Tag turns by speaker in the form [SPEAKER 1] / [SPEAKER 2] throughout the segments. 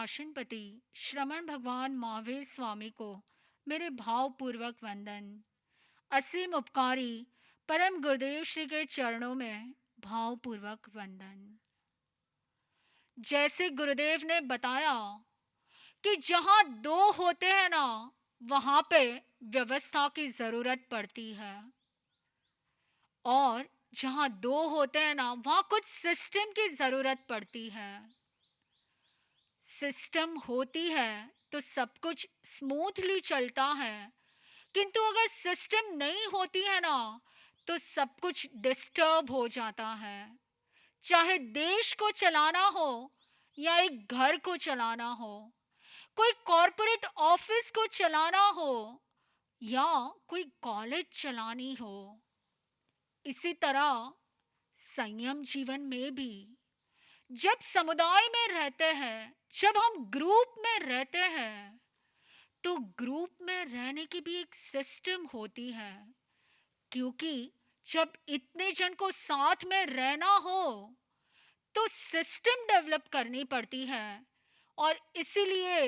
[SPEAKER 1] शासनपति श्रमण भगवान महावीर स्वामी को मेरे भावपूर्वक वंदन। असीम उपकारी परम गुरुदेव श्री के चरणों में भावपूर्वक वंदन। जैसे गुरुदेव ने बताया कि जहाँ दो होते हैं ना, वहाँ पे व्यवस्था की ज़रूरत पड़ती है, और जहाँ दो होते हैं ना, वहाँ कुछ सिस्टम की ज़रूरत पड़ती है। सिस्टम होती है तो सब कुछ स्मूथली चलता है, किंतु अगर सिस्टम नहीं होती है ना, तो सब कुछ डिस्टर्ब हो जाता है। चाहे देश को चलाना हो या एक घर को चलाना हो, कोई कॉरपोरेट ऑफिस को चलाना हो या कोई कॉलेज चलानी हो, इसी तरह संयम जीवन में भी जब समुदाय में रहते हैं, जब हम ग्रुप में रहते हैं, तो ग्रुप में रहने की भी एक सिस्टम होती है, क्योंकि जब इतने जन को साथ में रहना हो तो सिस्टम डेवलप करनी पड़ती है। और इसीलिए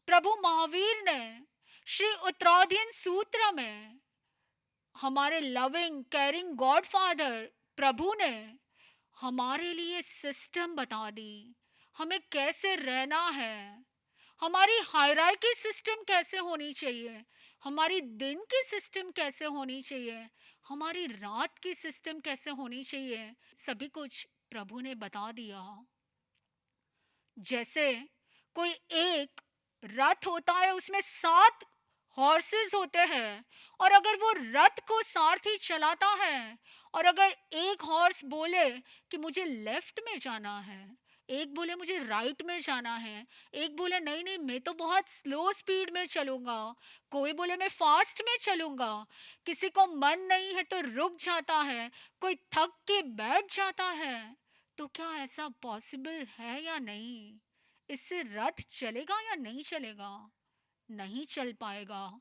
[SPEAKER 1] प्रभु महावीर ने श्री उत्तराधीन सूत्र में हमारे लविंग केयरिंग गॉड फादर प्रभु ने हमारे लिए सिस्टम बता दी, हमें कैसे रहना है, हमारी हायरार्की सिस्टम कैसे होनी चाहिए, हमारी दिन की सिस्टम कैसे होनी चाहिए, हमारी रात की सिस्टम कैसे होनी चाहिए, सभी कुछ प्रभु ने बता दिया। जैसे कोई एक रथ होता है, उसमें 7 हॉर्सेस होते हैं, और अगर वो रथ को सारथी चलाता है, और अगर एक हॉर्स बोले कि मुझे लेफ्ट में जाना है, एक बोले मुझे राइट में जाना है, एक बोले नहीं नहीं मैं तो बहुत स्लो स्पीड में चलूंगा, कोई बोले मैं फास्ट में चलूंगा, किसी को मन नहीं है तो रुक जाता है, कोई थक के बैठ जाता है, तो क्या ऐसा पॉसिबल है या नहीं? इससे रथ चलेगा या नहीं चलेगा? नहीं चल पाएगा।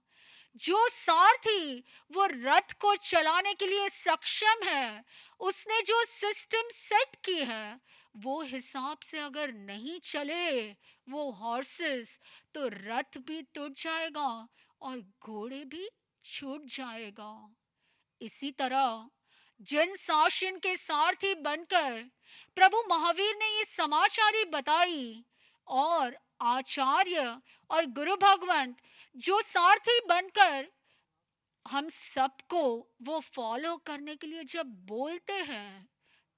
[SPEAKER 1] जो सारथी वो रथ को चलाने के लिए सक्षम है, उसने जो सिस्टम सेट की है, वो हिसाब से अगर नहीं चले वो हॉर्सेस, तो रथ भी टूट जाएगा और घोड़े भी छूट जाएगा। इसी तरह जन शासन के सारथी बनकर प्रभु महावीर ने ये समाचारी बताई, और आचार्य और गुरु भगवंत जो सारथी बनकर हम सबको वो फॉलो करने के लिए जब बोलते हैं,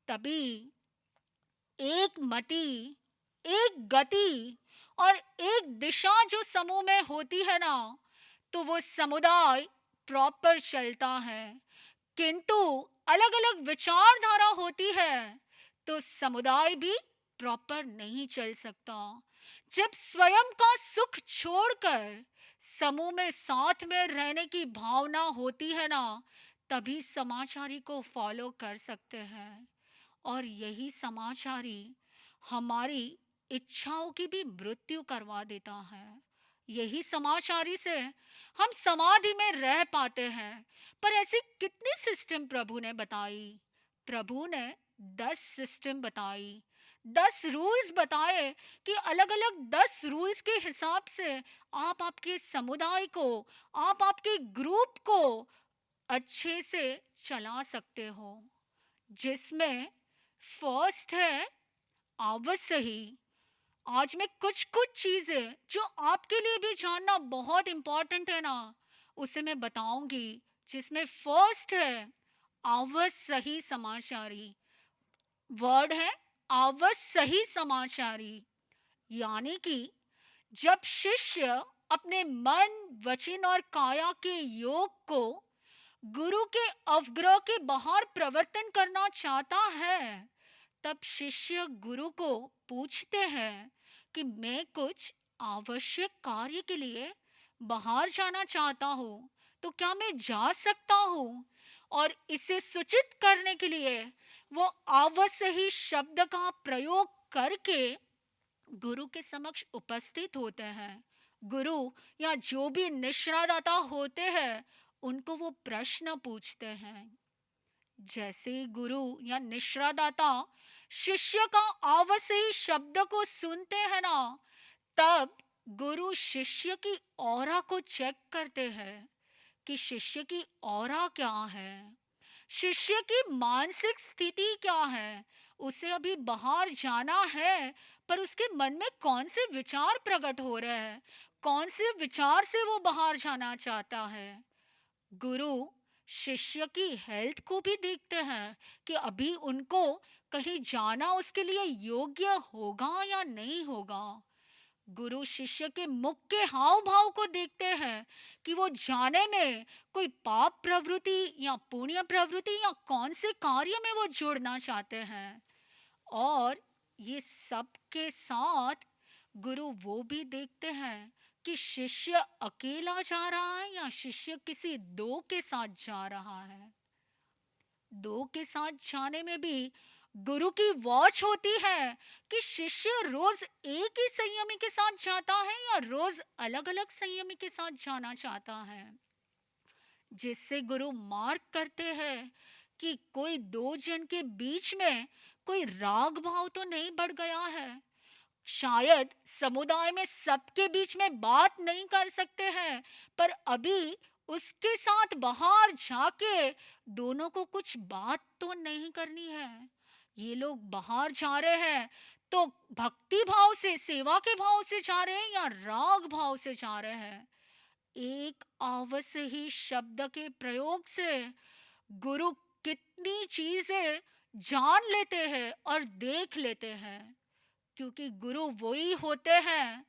[SPEAKER 1] तभी एक मति, एक गति और एक दिशा जो समूह में होती है ना, तो वो समुदाय प्रॉपर चलता है। किंतु अलग अलग विचारधारा होती है तो समुदाय भी प्रॉपर नहीं चल सकता। जब स्वयं का सुख छोड़कर समूह में साथ में रहने की भावना होती है ना, तभी समाचारी को फॉलो कर सकते हैं। और यही समाचारी हमारी इच्छाओं की भी मृत्यु करवा देता है। यही समाचारी से हम समाधि में रह पाते हैं। पर ऐसी कितनी सिस्टम प्रभु ने बताई? प्रभु ने 10 सिस्टम बताई, 10 रूल्स बताए कि अलग अलग 10 रूल्स के हिसाब से आप आपके समुदाय को, आप आपके ग्रुप को अच्छे से चला सकते हो। जिसमें फर्स्ट है आवश्य ही। आज मैं कुछ कुछ चीजें जो आपके लिए भी जानना बहुत इंपॉर्टेंट है ना, उसे मैं बताऊंगी। जिसमें फर्स्ट है आवश्य सही समाचारी। वर्ड है आवश्य सही समाचारी, यानी कि जब शिष्य अपने मन वचन और काया के योग को गुरु के अवग्रह के बाहर प्रवर्तन करना चाहता है, तब शिष्य गुरु को पूछते हैं कि मैं कुछ आवश्यक कार्य के लिए बाहर जाना चाहता हूँ, तो क्या मैं जा सकता हूँ? और इसे सूचित करने के लिए वो आवश्य ही शब्द का प्रयोग करके गुरु के समक्ष उपस्थित होते हैं। गुरु या जो भी निश्रादाता होते हैं, उनको वो प्रश्न पूछते हैं। जैसे गुरु या निश्रादाता शिष्य का आवश्यक शब्द को सुनते हैं ना, तब गुरु शिष्य की ऑरा को चेक करते हैं कि शिष्य की ऑरा क्या है, शिष्य की मानसिक स्थिति क्या है। उसे अभी बाहर जाना है, पर उसके मन में कौन से विचार प्रकट हो रहे हैं, कौन से विचार से वो बाहर जाना चाहता है। गुरु शिष्य की हेल्थ को भी देखते हैं कि अभी उनको कहीं जाना उसके लिए योग्य होगा या नहीं होगा। गुरु शिष्य के मुख के हाव भाव को देखते हैं कि वो जाने में कोई पाप प्रवृत्ति या पुण्य प्रवृत्ति या कौन से कार्य में वो जुड़ना चाहते हैं। और ये सब के साथ गुरु वो भी देखते हैं कि शिष्य अकेला जा रहा है या शिष्य किसी दो के साथ जा रहा है। दो के साथ जाने में भी गुरु की वॉच होती है कि शिष्य रोज एक ही संयमी के साथ जाता है या रोज अलग अलग संयमी के साथ जाना चाहता है, जिससे गुरु मार्क करते हैं कि कोई दो जन के बीच में कोई राग भाव तो नहीं बढ़ गया है। शायद समुदाय में सबके बीच में बात नहीं कर सकते हैं, पर अभी उसके साथ बाहर जाके दोनों को कुछ बात तो नहीं करनी है। ये लोग बाहर जा रहे हैं तो भक्ति भाव से, सेवा के भाव से जा रहे हैं या राग भाव से जा रहे हैं। एक आवश्य ही शब्द के प्रयोग से गुरु कितनी चीजें जान लेते हैं और देख लेते हैं, क्योंकि गुरु वही होते हैं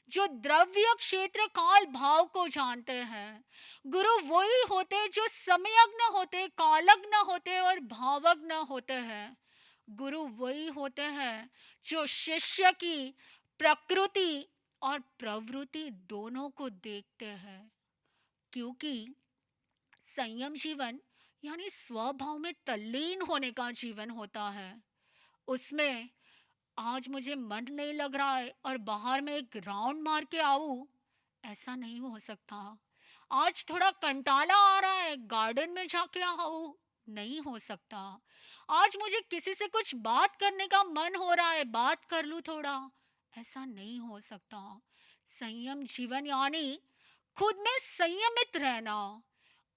[SPEAKER 1] जो द्रव्य क्षेत्र काल भाव को जानते हैं। गुरु वही होते जो समयज्ञ होते, कालज्ञ होते और भावज्ञ होते हैं। गुरु वही होते हैं जो शिष्य की प्रकृति और प्रवृत्ति दोनों को देखते हैं, क्योंकि संयम जीवन यानी स्वभाव में तल्लीन होने का जीवन होता है। उसमें आज मुझे मन नहीं लग रहा है और बाहर में एक राउंड मार के आऊं, ऐसा नहीं हो सकता। आज थोड़ा कंटाला आ रहा है, गार्डन में जाके आऊं, नहीं हो सकता। आज मुझे किसी से कुछ बात करने का मन हो रहा है, बात कर लूं थोड़ा, ऐसा नहीं हो सकता। संयम जीवन यानी खुद में संयमित रहना,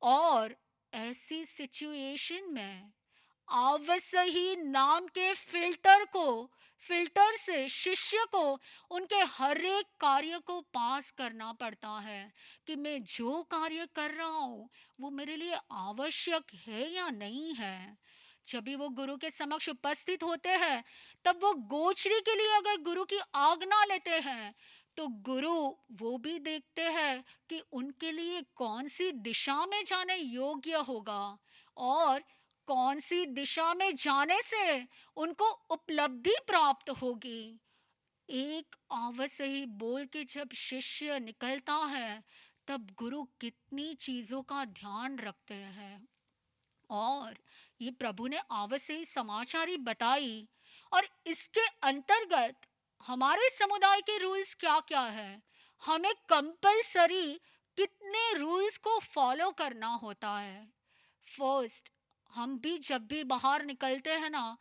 [SPEAKER 1] और ऐसी सिचुएशन में अवश्य ही नाम के फिल्टर से शिष्य को उनके हर एक कार्य को पास करना पड़ता है कि मैं जो कार्य कर रहा हूँ वो मेरे लिए आवश्यक है या नहीं है। जब भी वो गुरु के समक्ष उपस्थित होते हैं, तब वो गोचरी के लिए अगर गुरु की आज्ञा लेते हैं, तो गुरु वो भी देखते हैं कि उनके लिए कौन सी दिशा में जाने योग्य होगा और कौन सी दिशा में जाने से उनको उपलब्धि प्राप्त होगी। एक अवश्य ही बोल के जब शिष्य निकलता है, तब गुरु कितनी चीजों का ध्यान रखते हैं। और ये प्रभु ने अवश्य ही समाचारी बताई, और इसके अंतर्गत हमारे समुदाय के रूल्स क्या क्या है, हमें कंपलसरी कितने रूल्स को फॉलो करना होता है। फर्स्ट, हम भी जब भी बाहर निकलते हैं ना,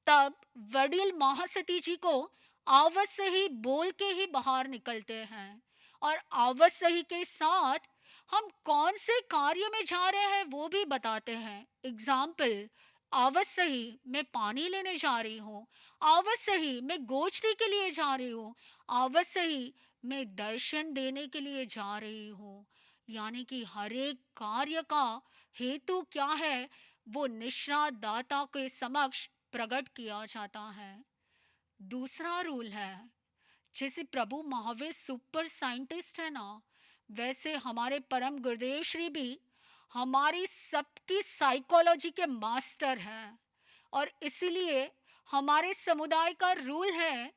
[SPEAKER 1] तब वडील महासती जी को अवश्य ही बोल के ही बाहर निकलते हैं, और अवश्य ही के साथ हम कौन से कार्य में जा रहे हैं वो भी बताते हैं। एग्जाम्पल, अवश्य ही मैं पानी लेने जा रही हूँ, अवश्य ही मैं गोचरी के लिए जा रही हूँ, अवश्य ही मैं दर्शन देने के लिए जा रही हूँ। यानी कि हर एक कार्य का हेतु क्या है, वो निश्रा दाता के समक्ष प्रकट किया जाता है। दूसरा रूल है, जैसे प्रभु महावीर सुपर साइंटिस्ट है ना, वैसे हमारे परम गुरुदेव श्री भी हमारी सबकी साइकोलॉजी के मास्टर हैं। और इसीलिए हमारे समुदाय का रूल है,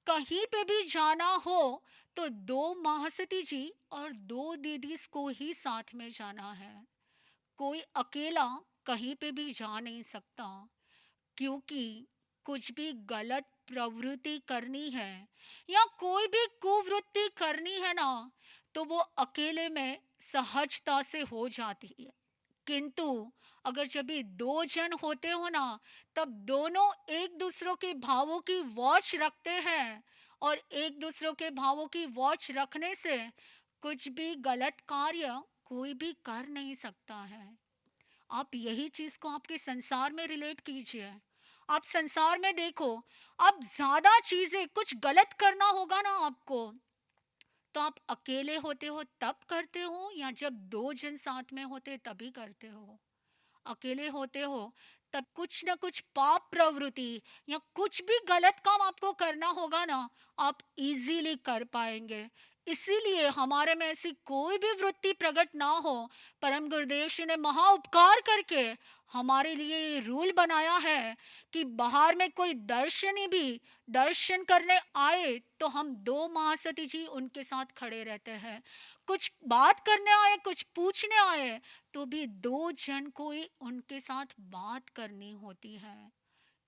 [SPEAKER 1] कहीं पे भी जाना हो तो दो महासती जी और दो दीदीस को ही साथ में जाना है। कोई अकेला कहीं पे भी जा नहीं सकता, क्योंकि कुछ भी गलत प्रवृत्ति करनी है या कोई भी कुवृत्ति करनी है ना, तो वो अकेले में सहजता से हो जाती है। किंतु अगर जब भी दो जन होते हो ना, तब दोनों एक दूसरों के भावों की वॉच रखते हैं और एक दूसरों के भावों की वॉच रखने से कुछ भी गलत कार्य कोई भी कर नहीं सकता है। आप यही चीज को आपके संसार में रिलेट कीजिए। आप संसार में देखो, अब ज्यादा चीजें कुछ गलत करना होगा ना आपको, तो आप अकेले होते हो तब करते हो या जब दो जन साथ में होते तभी करते हो? अकेले होते हो तब कुछ ना कुछ पाप प्रवृत्ति या कुछ भी गलत काम आपको करना होगा ना, आप इजीली कर पाएंगे। इसीलिए हमारे में ऐसी कोई भी वृत्ति प्रकट ना हो, परम गुरुदेव श्री ने महा उपकार करके हमारे लिए ये रूल बनाया है कि बाहर में कोई दर्शनी भी दर्शन करने आए तो हम दो महासती जी उनके साथ खड़े रहते हैं। कुछ बात करने आए, कुछ पूछने आए, तो भी दो जन को ही उनके साथ बात करनी होती है।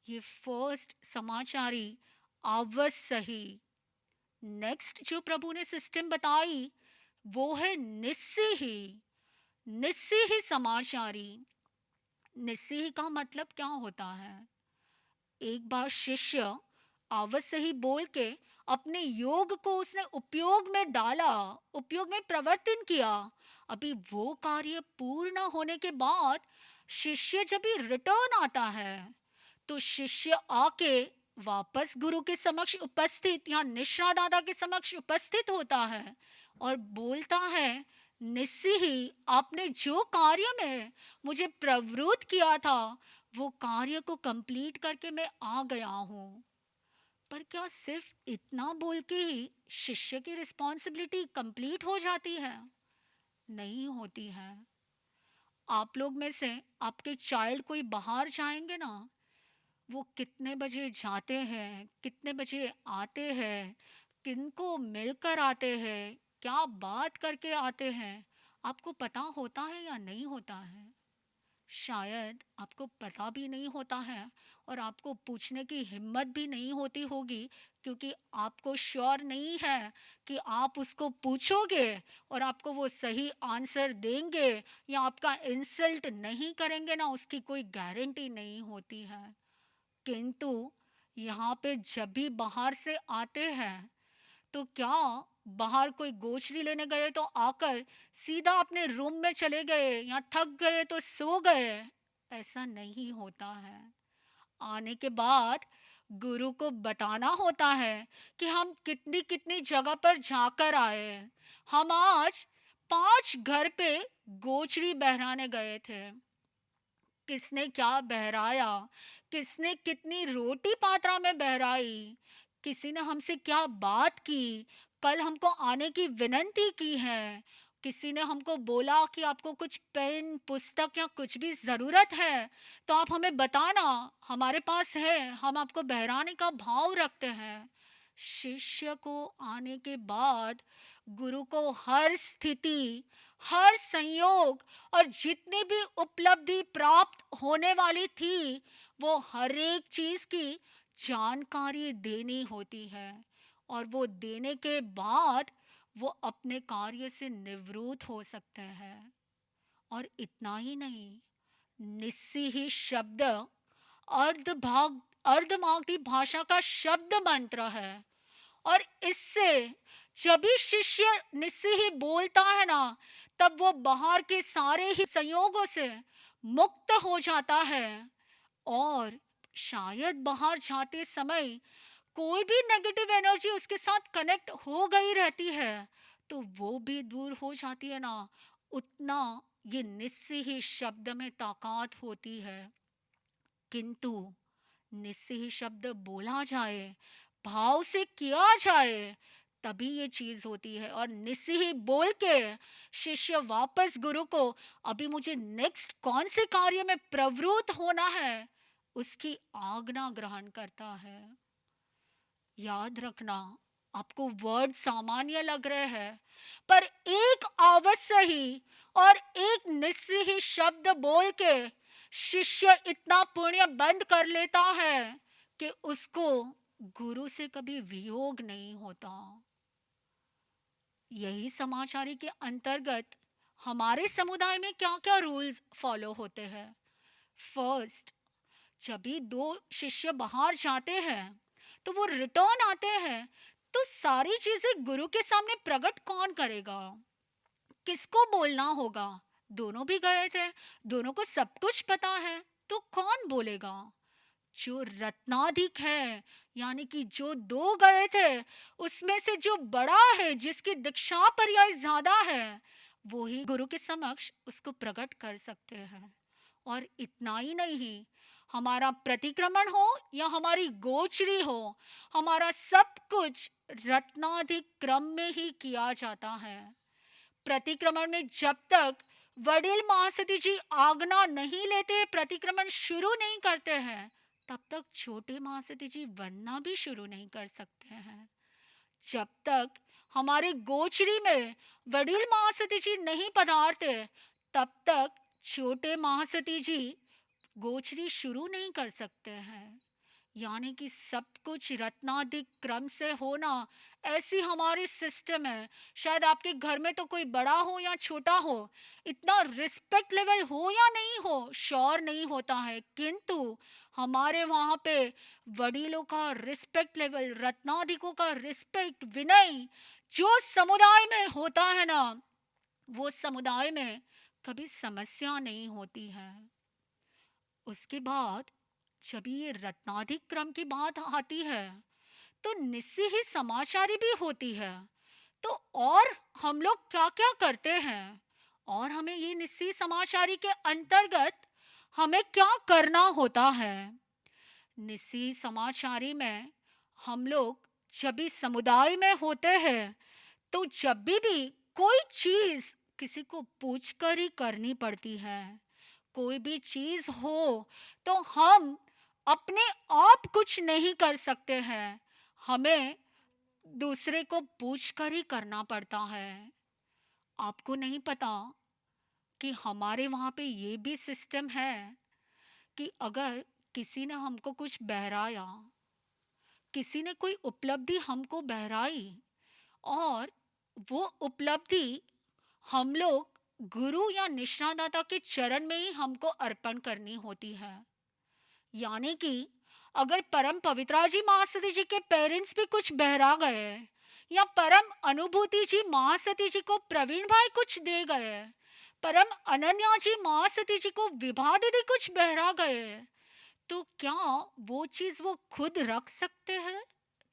[SPEAKER 1] ये फर्स्ट समाचारी आवस सही। नेक्स्ट जो प्रभु ने सिस्टम बताई वो है निस्सी ही। निस्सी ही समाचारी। निस्सी ही का मतलब क्या होता है? एक बार शिष्य आवश्य से ही बोल के अपने योग को उसने उपयोग में डाला, उपयोग में प्रवर्तन किया। अभी वो कार्य पूर्ण होने के बाद शिष्य जब भी रिटर्न आता है, तो शिष्य आके वापस गुरु के समक्ष उपस्थित या निश्रा दादा के समक्ष उपस्थित होता है और बोलता है, निस्सी ही आपने जो कार्य में मुझे प्रवृत्त किया था वो कार्य को कंप्लीट करके मैं आ गया हूँ। पर क्या सिर्फ इतना बोल के ही शिष्य की रिस्पॉन्सिबिलिटी कंप्लीट हो जाती है? नहीं होती है। आप लोग में से आपके चाइल्ड कोई बाहर जाएंगे ना, वो कितने बजे जाते हैं, कितने बजे आते हैं, किनको मिलकर आते हैं, क्या बात करके आते हैं, आपको पता होता है या नहीं होता है? शायद आपको पता भी नहीं होता है और आपको पूछने की हिम्मत भी नहीं होती होगी, क्योंकि आपको श्योर नहीं है कि आप उसको पूछोगे और आपको वो सही आंसर देंगे या आपका इंसल्ट नहीं करेंगे ना, उसकी कोई गारंटी नहीं होती है। किंतु यहाँ पे जब भी बाहर से आते हैं, तो क्या बाहर कोई गोचरी लेने गए तो आकर सीधा अपने रूम में चले गए या थक गए तो सो गए? ऐसा नहीं होता है। आने के बाद गुरु को बताना होता है कि हम कितनी कितनी जगह पर जाकर आए। हम आज 5 घर पे गोचरी बहराने गए थे। किसने क्या बहराया, किसने कितनी रोटी पात्रा में बहराई, किसी ने हमसे क्या बात की, कल हमको आने की विनंती की है, किसी ने हमको बोला कि आपको कुछ पेन पुस्तक या कुछ भी ज़रूरत है तो आप हमें बताना, हमारे पास है, हम आपको बहराने का भाव रखते हैं। शिष्य को आने के बाद गुरु को हर स्थिति, हर संयोग और जितनी भी उपलब्धि प्राप्त होने वाली थी, वो हर एक चीज की जानकारी देनी होती है। और वो देने के बाद वो अपने कार्य से निवृत्त हो सकते हैं। और इतना ही नहीं, निस्सी ही शब्द अर्धमागधी भाषा का शब्द मंत्र है। और इससे जब भी शिष्य निस्सी ही बोलता है ना, तब वो बाहर के सारे ही संयोगों से मुक्त हो जाता है। और शायद बाहर जाते समय कोई भी नेगेटिव एनर्जी उसके साथ कनेक्ट हो गई रहती है, तो वो भी दूर हो जाती है ना। उतना ये निस्सी ही शब्द में ताकत होती है। किंतु निस्सी ही शब्द बोला जाए, भाव से किया जाए, तभी ये चीज होती है। और निस्सी ही बोल के शिष्य वापस गुरु को अभी मुझे नेक्स्ट कौन से कार्य में प्रवृत्त होना है, उसकी आज्ञा ग्रहण करता है। याद रखना, आपको वर्ड सामान्य लग रहे हैं, पर एक अवश्य ही और एक निस्सी ही शब्द बोल के शिष्य इतना पुण्य बंद कर लेता है कि उसको गुरु से कभी वियोग नहीं होता। यही समाचारी के अंतर्गत हमारे समुदाय में क्या क्या रूल्स फॉलो होते हैं? फर्स्ट, जब भी दो शिष्य बाहर जाते हैं तो वो रिटर्न आते हैं, तो सारी चीजें गुरु के सामने प्रकट कौन करेगा? किसको बोलना होगा? दोनों भी गए थे, दोनों को सब कुछ पता है, तो कौन बोलेगा? जो रत्नाधिक है, यानी कि जो दो गए थे, उसमें से जो बड़ा है, जिसकी दीक्षा पर्याय ज्यादा है, वो ही गुरु के समक्ष उसको प्रकट कर सकते हैं। और इतना ही नहीं, हमारा प्रतिक्रमण हो या हमारी गोचरी हो, हमारा सब कुछ रत्नाधिक क्रम में ही किया जाता है। प्रतिक्रमण में जब तक वडील महासती जी आज्ञा नहीं लेते, प्रतिक्रमण शुरू नहीं करते हैं, तब तक छोटे महासती जी वंदना भी शुरू नहीं कर सकते हैं। जब तक हमारे गोचरी में वडील महासती जी नहीं पधारते, तब तक छोटे महासती जी गोचरी शुरू नहीं कर सकते हैं। यानी कि सब कुछ रत्नाधिक क्रम से होना, ऐसी हमारी सिस्टम है। शायद आपके घर में तो कोई बड़ा हो या छोटा हो, इतना रिस्पेक्ट लेवल हो या नहीं हो, श्योर नहीं होता है, किंतु हमारे वहाँ पे वडीलों का रिस्पेक्ट लेवल, रत्नाधिकों का रिस्पेक्ट, विनय जो समुदाय में होता है ना, वो समुदाय में कभी समस्या नहीं होती है। उसके बाद जब ये रत्नाधिक क्रम की बात आती है, तो निस्सी ही समाचारी भी होती है। तो और हम लोग क्या क्या करते हैं, और हमें ये निस्सी समाचारी के अंतर्गत हमें क्या करना होता है? निस्सी समाचारी में हम लोग जब भी समुदाय में होते हैं, तो जब भी कोई चीज किसी को पूछ कर ही करनी पड़ती है। कोई भी चीज हो तो हम अपने आप कुछ नहीं कर सकते हैं, हमें दूसरे को पूछ कर ही करना पड़ता है। आपको नहीं पता कि हमारे वहाँ पे ये भी सिस्टम है कि अगर किसी ने हमको कुछ बहराया, किसी ने कोई उपलब्धि हमको बहराई, और वो उपलब्धि हम लोग गुरु या निष्ठादाता के चरण में ही हमको अर्पण करनी होती है। यानी कि अगर परम पवित्रा जी महासती जी के पेरेंट्स भी कुछ बहरा गए, या परम अनुभूति जी महासती जी को प्रवीण भाई कुछ दे गए, परम अनन्या जी महासती जी को विभा दीदी कुछ बहरा गए, तो क्या वो चीज वो खुद रख सकते हैं?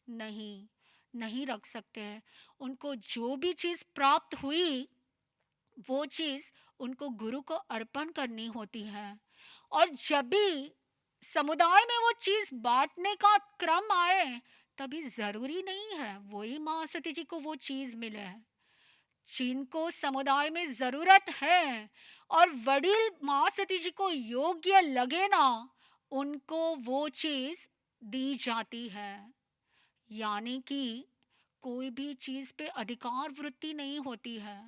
[SPEAKER 1] नहीं, नहीं रख सकते हैं। उनको जो भी चीज प्राप्त हुई, वो चीज उनको गुरु को अर्पण करनी होती है। और जब भी समुदाय में वो चीज बांटने का क्रम आए, तभी जरूरी नहीं है वही महासती जी को वो चीज मिले। जिनको समुदाय में जरूरत है और वडील महासती जी को योग्य लगे ना, उनको वो चीज दी जाती है। यानी कि कोई भी चीज पे अधिकार वृत्ति नहीं होती है।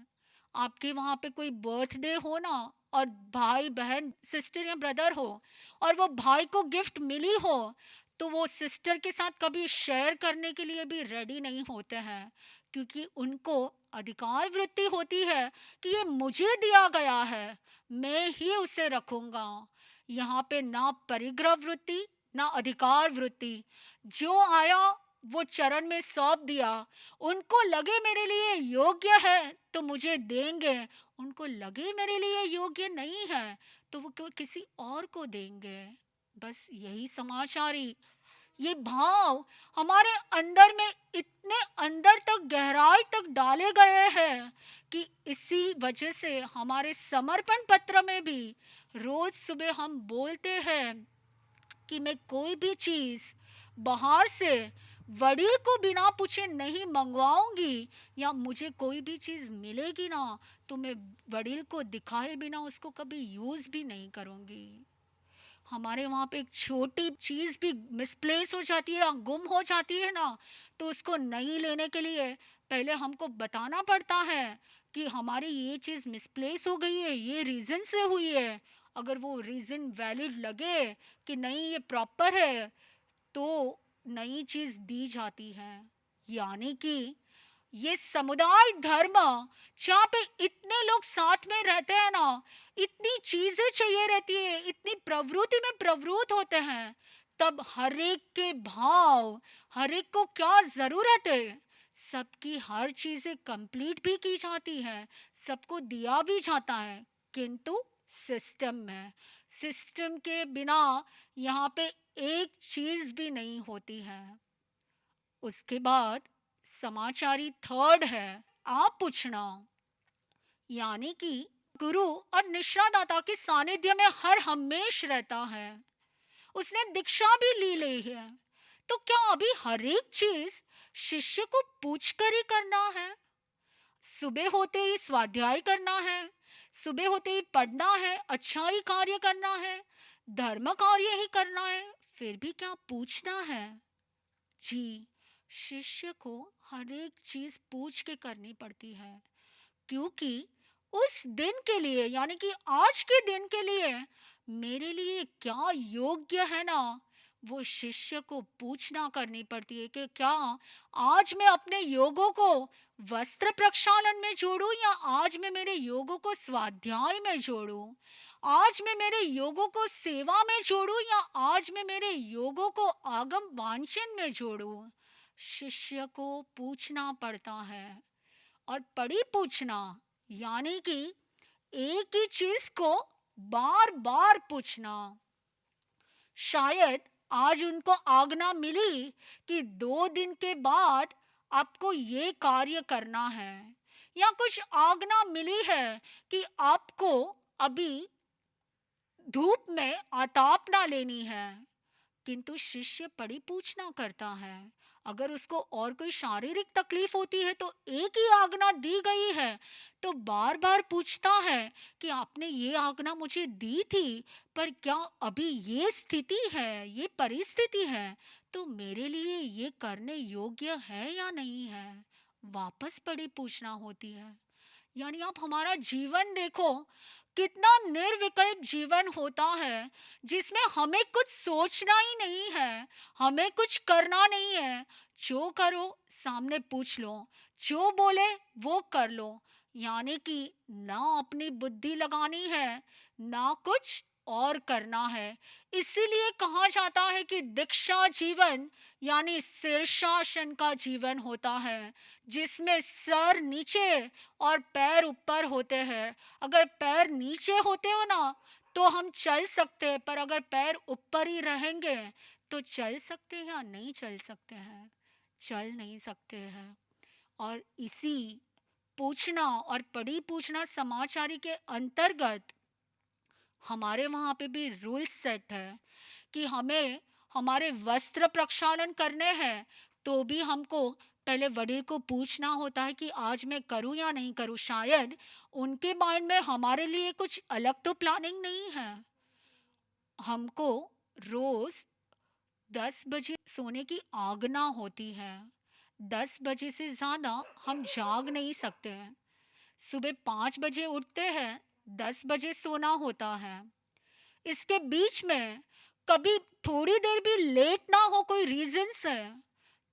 [SPEAKER 1] आपके वहाँ पे कोई बर्थडे हो ना, और भाई बहन, सिस्टर या ब्रदर हो, और वो भाई को गिफ्ट मिली हो, तो वो सिस्टर के साथ कभी शेयर करने के लिए भी रेडी नहीं होते हैं, क्योंकि उनको अधिकार वृत्ति होती है कि ये मुझे दिया गया है, मैं ही उसे रखूंगा। यहाँ पे ना परिग्रह वृत्ति, ना अधिकार वृत्ति। जो आया वो चरण में सौंप दिया। उनको लगे मेरे लिए योग्य है तो मुझे देंगे, उनको लगे मेरे लिए योग्य नहीं है तो वो किसी और को देंगे। बस यही समाचारी, ये भाव हमारे अंदर में इतने अंदर तक, गहराई तक डाले गए हैं कि इसी वजह से हमारे समर्पण पत्र में भी रोज सुबह हम बोलते हैं कि मैं कोई भी चीज बाहर से वडील को बिना पूछे नहीं मंगवाऊंगी, या मुझे कोई भी चीज मिलेगी ना, तो मैं वडील को दिखाए बिना उसको कभी यूज भी नहीं करूंगी। हमारे वहाँ पे एक छोटी चीज भी मिसप्लेस हो जाती है या गुम हो जाती है ना, तो उसको नहीं लेने के लिए पहले हमको बताना पड़ता है कि हमारी ये चीज मिसप्लेस हो गई है, ये रीजन से हुई है। अगर वो रीजन वैलिड लगे कि नहीं ये प्रॉपर है, तो नई चीज दी जाती है। यानी कि ये समुदाय धर्म, जहाँ पे इतने लोग साथ में रहते हैं ना, इतनी चीजें चाहिए रहती है, इतनी प्रवृत्ति में प्रवृत्त होते हैं, तब हर एक के भाव, हर एक को क्या ज़रूरत है, सबकी हर चीज़ें कंप्लीट भी की जाती है, सबको दिया भी जाता है, किंतु सिस्टम है। सिस्टम के बिना यहाँ पे एक चीज़ भी नहीं होती है। उसके बाद समाचारी थर्ड है, आप पूछना, यानी कि गुरु और निश्रादाता के सानिध्य में हर हमेश रहता है। उसने दीक्षा भी ली ली है। तो क्या अभी हर एक चीज शिष्य को पूछ कर ही करना है? सुबह होते ही स्वाध्याय करना है, सुबह होते ही पढ़ना है, अच्छाई कार्य करना है, धर्म कार्य ही करना है, फिर भी क्या पूछना है? जी, शिष्य को हर एक चीज पूछ के करनी पड़ती है, क्योंकि उस दिन के लिए, यानी कि आज के दिन के लिए मेरे लिए क्या योग्य है ना, वो शिष्य को पूछना करनी पड़ती है कि क्या आज मैं अपने योगों को वस्त्र प्रक्षालन में जोड़ूं, या आज मैं मेरे योगों को स्वाध्याय में जोड़ूं, आज मैं मेरे योगों को सेवा में जोड़ूं, या आज मैं मेरे योगों को आगम वांछन में जोड़ूं। शिष्य को पूछना पड़ता है। और पढ़ी पूछना यानी कि एक ही चीज को बार बार पूछना। शायद आज उनको आज्ञा मिली कि 2 दिन के बाद आपको ये कार्य करना है, या कुछ आज्ञा मिली है कि आपको अभी धूप में आतापना लेनी है, किंतु शिष्य पढ़ी पूछना करता है। अगर उसको और कोई शारीरिक तकलीफ होती है तो एक ही आज्ञा दी गई है, तो बार बार पूछता है कि आपने ये आज्ञा मुझे दी थी, पर क्या अभी ये स्थिति है, ये परिस्थिति है, तो मेरे लिए ये करने योग्य है या नहीं है। वापस पढ़ी पूछना होती है। यानी आप हमारा जीवन देखो, कितना निर्विकल्प जीवन होता है, जिसमें हमें कुछ सोचना ही नहीं है, हमें कुछ करना नहीं है। जो करो सामने पूछ लो, जो बोले वो कर लो। यानी कि ना अपनी बुद्धि लगानी है, ना कुछ और करना है। इसीलिए कहा जाता है कि दीक्षा जीवन यानी शीर्षासन का जीवन होता है, जिसमें सर नीचे और पैर ऊपर होते हैं। अगर पैर नीचे होते हो ना, तो हम चल सकते हैं, पर अगर पैर ऊपर ही रहेंगे तो चल सकते हैं या नहीं चल सकते हैं? चल नहीं सकते हैं। और इसी पूछना और पढ़ी पूछना समाचारी के अंतर्गत हमारे वहाँ पे भी रूल्स सेट है कि हमें हमारे वस्त्र प्रक्षालन करने हैं, तो भी हमको पहले वडील को पूछना होता है कि आज मैं करूं या नहीं करूं। शायद उनके माइंड में हमारे लिए कुछ अलग तो प्लानिंग नहीं है। हमको रोज 10 बजे सोने की आज्ञा होती है। 10 बजे से ज्यादा हम जाग नहीं सकते हैं। सुबह 5 बजे उठते हैं, 10 बजे सोना होता है। इसके बीच में कभी थोड़ी देर भी लेट ना हो, कोई रीजन है,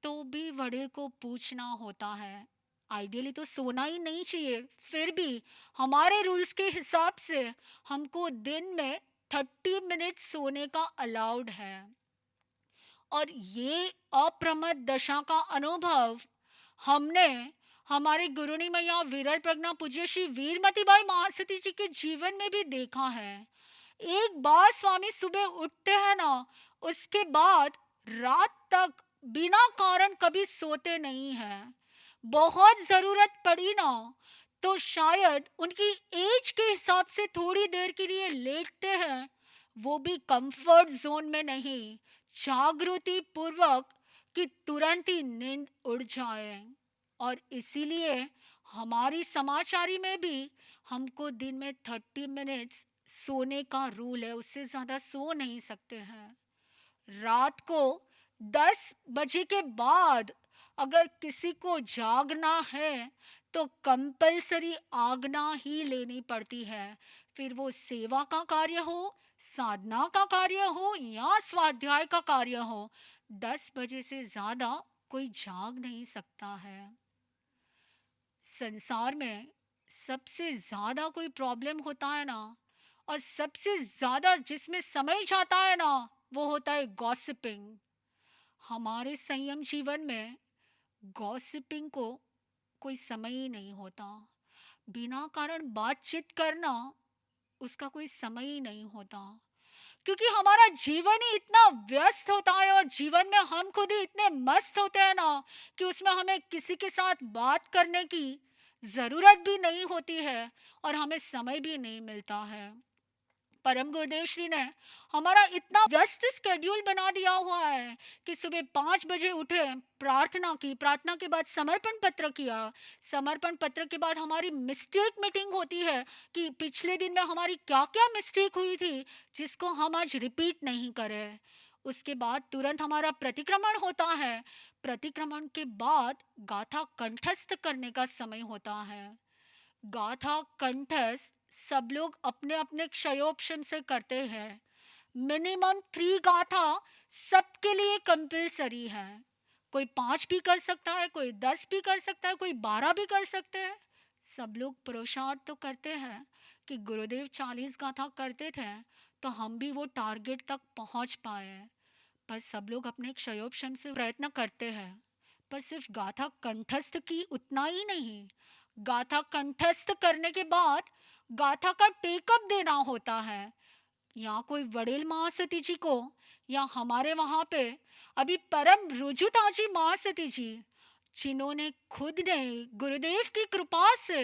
[SPEAKER 1] तो भी वडील को पूछना होता है। आइडियली तो सोना ही नहीं चाहिए, फिर भी हमारे रूल्स के हिसाब से हमको दिन में 30 मिनट सोने का अलाउड है। और ये अप्रमद दशा का अनुभव हमने हमारे गुरुनी मैया विरल प्रज्ञा पूज्य श्री वीरमती बाई महासती जी के जीवन में भी देखा है। एक बार स्वामी सुबह उठते हैं ना, उसके बाद रात तक बिना कारण कभी सोते नहीं हैं। बहुत जरूरत पड़ी ना, तो शायद उनकी एज के हिसाब से थोड़ी देर के लिए लेटते हैं, वो भी कंफर्ट जोन में नहीं, जागृति पूर्वक कि तुरंत ही नींद उड़ जाए। और इसीलिए हमारी समाचारी में भी हमको दिन में 30 मिनट्स सोने का रूल है, उससे ज्यादा सो नहीं सकते हैं। रात को 10 बजे के बाद अगर किसी को जागना है तो कंपलसरी आज्ञा ही लेनी पड़ती है। फिर वो सेवा का कार्य हो, साधना का कार्य हो या स्वाध्याय का कार्य हो, 10 बजे से ज्यादा कोई जाग नहीं सकता है। संसार में सबसे ज्यादा कोई प्रॉब्लम होता है ना, और सबसे ज्यादा जिसमें समय जाता है ना, वो होता है गॉसिपिंग। हमारे संयम जीवन में गॉसिपिंग को कोई समय ही नहीं होता। बिना कारण बातचीत करना, उसका कोई समय ही नहीं होता, क्योंकि हमारा जीवन ही इतना व्यस्त होता है और जीवन में हम खुद ही इतने मस्त होते हैं ना कि उसमें हमें किसी के साथ बात करने की ज़रूरत भी नहीं होती है और हमें समय भी नहीं मिलता है। परम गुरुदेव श्री ने हमारा इतना व्यस्त स्केड्यूल बना दिया हुआ है कि सुबह 5 बजे उठे, प्रार्थना की, प्रार्थना के बाद समर्पण पत्र किया, समर्पण पत्र के बाद हमारी मिस्टेक मीटिंग होती है कि पिछले दिन में हमारी क्या क्या मिस्टेक हुई थी जिसको हम आज रिपीट नहीं करें। उसके बाद तुरंत हमारा प्रतिक्रमण होता है। प्रतिक्रमण के बाद गाथा कंठस्थ करने का समय होता है। गाथा कंठस्थ सब लोग अपने अपने क्षयोपशम से करते हैं। मिनिमम 3 गाथा सबके लिए कंपलसरी है। कोई 5 भी कर सकता है, कोई 10 भी कर सकता है, कोई 12 भी कर सकते हैं। सब लोग पुरुषार्थ तो करते हैं कि गुरुदेव 40 गाथा करते थे तो हम भी वो टारगेट तक पहुंच पाए। पर सब लोग अपने क्षयोपशम से प्रयत्न करते हैं। पर सिर्फ गाथा कंठस्थ की उतना ही नहीं, गाथा कंठस्थ करने के बाद गाथा का टेकअप देना होता है। या कोई वड़ेल महासती जी को, या हमारे वहाँ पे अभी परम रुजुताजी महासती जी, जिन्होंने खुद ने गुरुदेव की कृपा से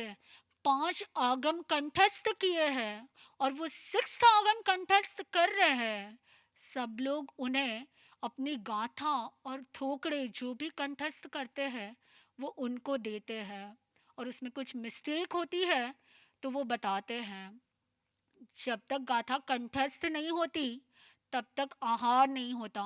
[SPEAKER 1] 5 आगम कंठस्थ किए हैं और वो 6th आगम कंठस्थ कर रहे हैं। सब लोग उन्हें अपनी गाथा और थोकड़े जो भी कंठस्थ करते हैं वो उनको देते हैं, और उसमें कुछ मिस्टेक होती है तो वो बताते हैं। जब तक गाथा कंठस्थ नहीं होती तब तक आहार नहीं होता।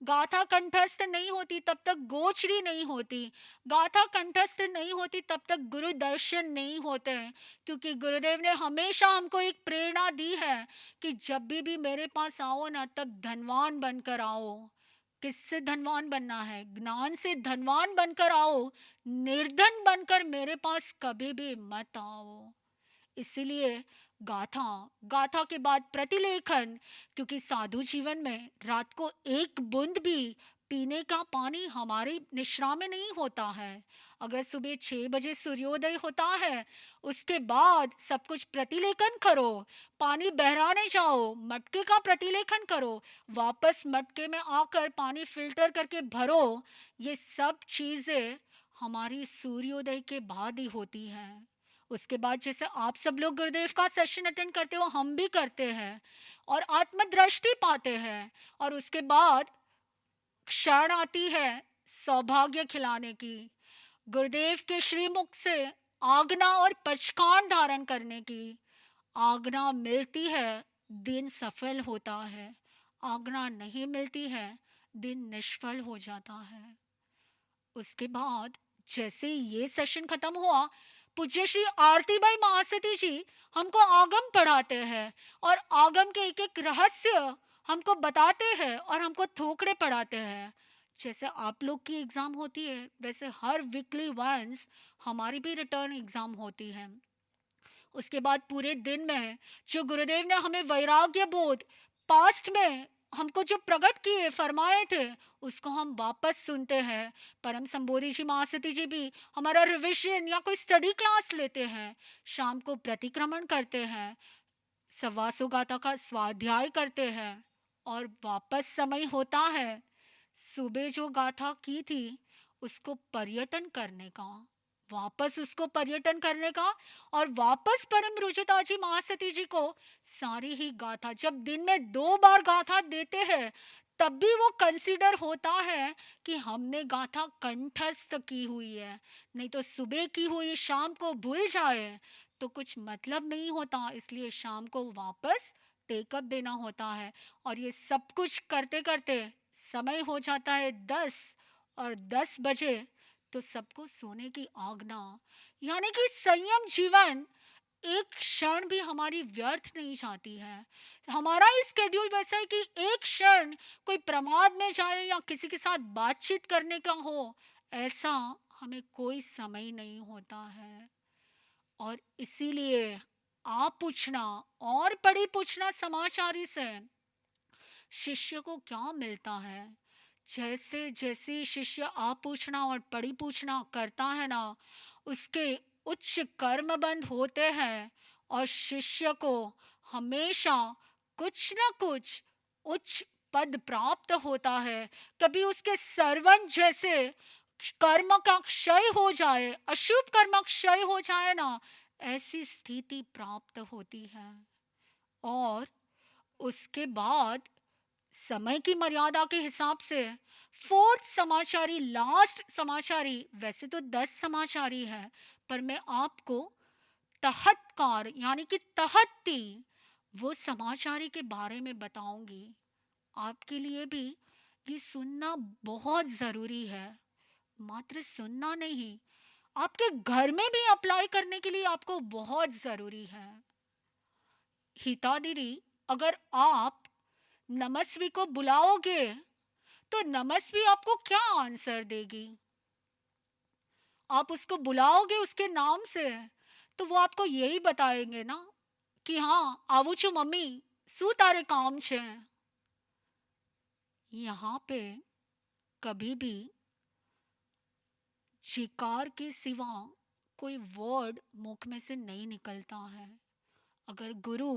[SPEAKER 1] गाथा कंठस्थ नहीं होती तब तक गोचरी नहीं होती। गाथा कंठस्थ नहीं होती तब तक गुरु दर्शन नहीं होते हैं, क्योंकि गुरुदेव ने हमेशा हमको एक प्रेरणा दी है कि जब भी मेरे पास आओ ना, तब धनवान बनकर आओ। किससे धनवान बनना है? ज्ञान से धनवान बनकर आओ। निर्धन बनकर मेरे पास कभी भी मत आओ। इसीलिए गाथा, गाथा के बाद प्रतिलेखन, क्योंकि साधु जीवन में रात को एक बूंद भी पीने का पानी हमारे निश्रा में नहीं होता है। अगर सुबह 6 बजे सूर्योदय होता है, उसके बाद सब कुछ प्रतिलेखन करो, पानी बहराने जाओ, मटके का प्रतिलेखन करो, वापस मटके में आकर पानी फिल्टर करके भरो। ये सब चीज़ें हमारी सूर्योदय के बाद ही होती हैं। उसके बाद जैसे आप सब लोग गुरुदेव का सेशन अटेंड करते हो, हम भी करते हैं और आत्मदृष्टि पाते हैं। और उसके बाद क्षण आती है सौभाग्य खिलाने की, गुरुदेव के श्रीमुख से आज्ञा और पचकान धारण करने की। आज्ञा मिलती है, दिन सफल होता है। आज्ञा नहीं मिलती है, दिन निष्फल हो जाता है। उसके बाद जैसे ये सेशन खत्म हुआ, पूज्य श्री आरतीबाई महासती जी हमको आगम पढ़ाते हैं और आगम के एक एक रहस्य हमको बताते हैं और हमको थोकड़े पढ़ाते हैं। जैसे आप लोग की एग्ज़ाम होती है, वैसे हर वीकली वंस हमारी भी रिटर्न एग्ज़ाम होती है। उसके बाद पूरे दिन में जो गुरुदेव ने हमें वैराग्य बोध पास्ट में हमको जो प्रकट किए फरमाए थे, उसको हम वापस सुनते हैं। परम संबोधि जी महासती जी भी हमारा रिविजन या कोई स्टडी क्लास लेते हैं। शाम को प्रतिक्रमण करते हैं, सवासो गाथा का स्वाध्याय करते हैं और वापस समय होता है सुबह जो गाथा की थी उसको पर्यटन करने का, वापस उसको पर्यटन करने का, और वापस परम रुचिताजी महासती जी को सारी ही गाथा, जब दिन में 2 बार गाथा देते हैं तब भी वो कंसीडर होता है कि हमने गाथा कंठस्थ की हुई है। नहीं तो सुबह की हुई शाम को भूल जाए तो कुछ मतलब नहीं होता, इसलिए शाम को वापस टेकअप देना होता है। और ये सब कुछ करते करते समय हो जाता है 10, और 10 बजे तो सबको सोने की आज्ञा। यानी कि संयम जीवन एक क्षण भी हमारी व्यर्थ नहीं जाती है। हमारा ही स्केड्यूल वैसा है कि एक क्षण कोई प्रमाद में जाए या किसी के साथ बातचीत करने का हो, ऐसा हमें कोई समय नहीं होता है। और इसीलिए आप पूछना और बड़ी पूछना समाचारी से, शिष्य को क्या मिलता है? जैसे जैसे शिष्य आप पूछना और पढ़ी पूछना करता है ना, उसके उच्च कर्मबंध होते हैं और शिष्य को हमेशा कुछ न कुछ उच्च पद प्राप्त होता है। कभी उसके सर्वंट जैसे कर्म का क्षय हो जाए, अशुभ कर्म का क्षय हो जाए ना, ऐसी स्थिति प्राप्त होती है। और उसके बाद समय की मर्यादा के हिसाब से फोर्थ समाचारी, लास्ट समाचारी, वैसे तो 10 समाचारी है, पर मैं आपको तहतकार यानी कि तहत्ती वो समाचारी के बारे में बताऊंगी। आपके लिए भी ये सुनना बहुत ज़रूरी है। मात्र सुनना नहीं, आपके घर में भी अप्लाई करने के लिए आपको बहुत ज़रूरी है। हिता दीदी, अगर आप नमस्वी को बुलाओगे तो नमस्वी आपको क्या आंसर देगी? आप उसको बुलाओगे उसके नाम से तो वो आपको यही बताएंगे ना कि हाँ आवू છું मम्मी, શું તારે काम છે? यहाँ पे कभी भी जिकार के सिवा कोई वर्ड मुख में से नहीं निकलता है। अगर गुरु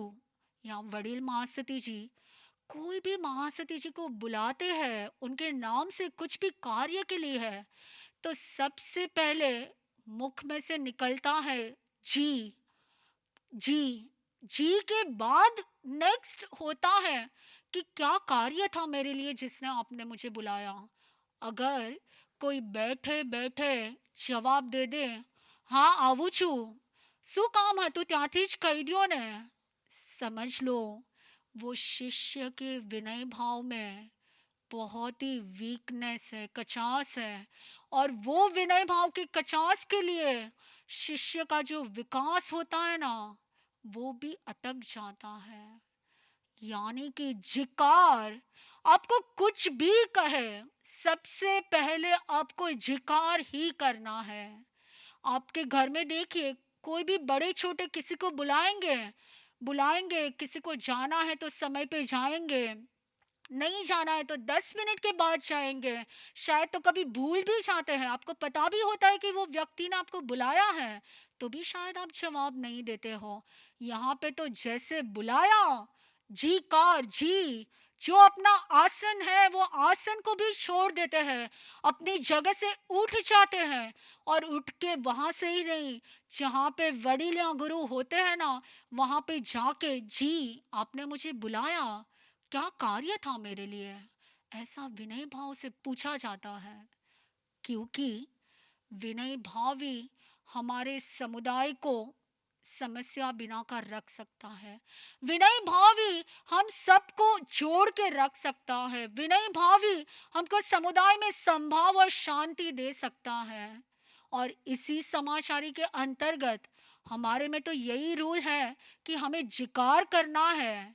[SPEAKER 1] या वडील महासती जी कोई भी महासती जी को बुलाते हैं, उनके नाम से कुछ भी कार्य के लिए है, तो सबसे पहले मुख में से निकलता है जी। जी, जी के बाद नेक्स्ट होता है कि क्या कार्य था मेरे लिए जिसने आपने मुझे बुलाया। अगर कोई बैठे बैठे जवाब दे दे, हाँ आવું છું, શું કામ હતું ત્યાંથી જ કહી દ્યો ને, समझ लो वो शिष्य के विनय भाव में बहुत ही वीकनेस है, कचास है। और वो विनय भाव के कचास के लिए शिष्य का जो विकास होता है ना, वो भी अटक जाता है। यानी कि जिकार आपको कुछ भी कहे, सबसे पहले आपको जिकार ही करना है। आपके घर में देखिए, कोई भी बड़े छोटे किसी को बुलाएंगे, किसी को जाना है तो समय पे जाएंगे, नहीं जाना है तो 10 मिनट के बाद जाएंगे, शायद तो कभी भूल भी जाते हैं, आपको पता भी होता है कि वो व्यक्ति ने आपको बुलाया है, तो भी शायद आप जवाब नहीं देते हो। यहाँ पे तो जैसे बुलाया, जी कार जी, जो अपना आसन है वो आसन को भी छोड़ देते हैं, अपनी जगह से उठ जाते हैं, और उठ के वहाँ से ही नहीं, जहाँ पे वडील या गुरु होते हैं ना, वहाँ पे जाके जी आपने मुझे बुलाया, क्या कार्य था मेरे लिए, ऐसा विनय भाव से पूछा जाता है। क्योंकि विनय भाव ही हमारे समुदाय को समस्या बिना कर रख सकता है। विनय भाव ही हम सबको जोड़ के रख सकता है। विनय भाव ही हमको समुदाय में संभाव और शांति दे सकता है। और इसी समाचारी के अंतर्गत हमारे में तो यही रूल है कि हमें जिकार करना है।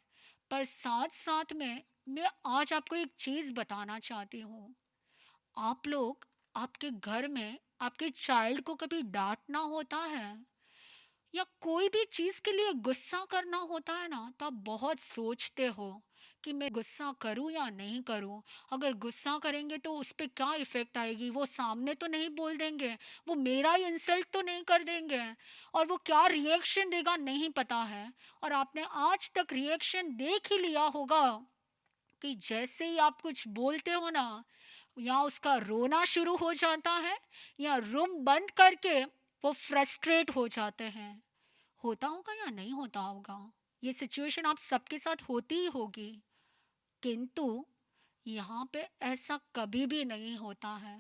[SPEAKER 1] पर साथ साथ में मैं आज आपको एक चीज़ बताना चाहती हूँ। आप लोग आपके घर में आपके चाइल्ड को कभी डांटना होता है या कोई भी चीज़ के लिए गुस्सा करना होता है ना, तो आप बहुत सोचते हो कि मैं गुस्सा करूं या नहीं करूं। अगर गुस्सा करेंगे तो उस पर क्या इफ़ेक्ट आएगी, वो सामने तो नहीं बोल देंगे, वो मेरा ही इंसल्ट तो नहीं कर देंगे, और वो क्या रिएक्शन देगा नहीं पता है। और आपने आज तक रिएक्शन देख ही लिया होगा कि जैसे ही आप कुछ बोलते हो ना, या उसका रोना शुरू हो जाता है या रूम बंद करके वो फ्रस्ट्रेट हो जाते हैं। होता होगा या नहीं होता होगा, ये सिचुएशन आप सबके साथ होती ही होगी। किंतु यहाँ पे ऐसा कभी भी नहीं होता है।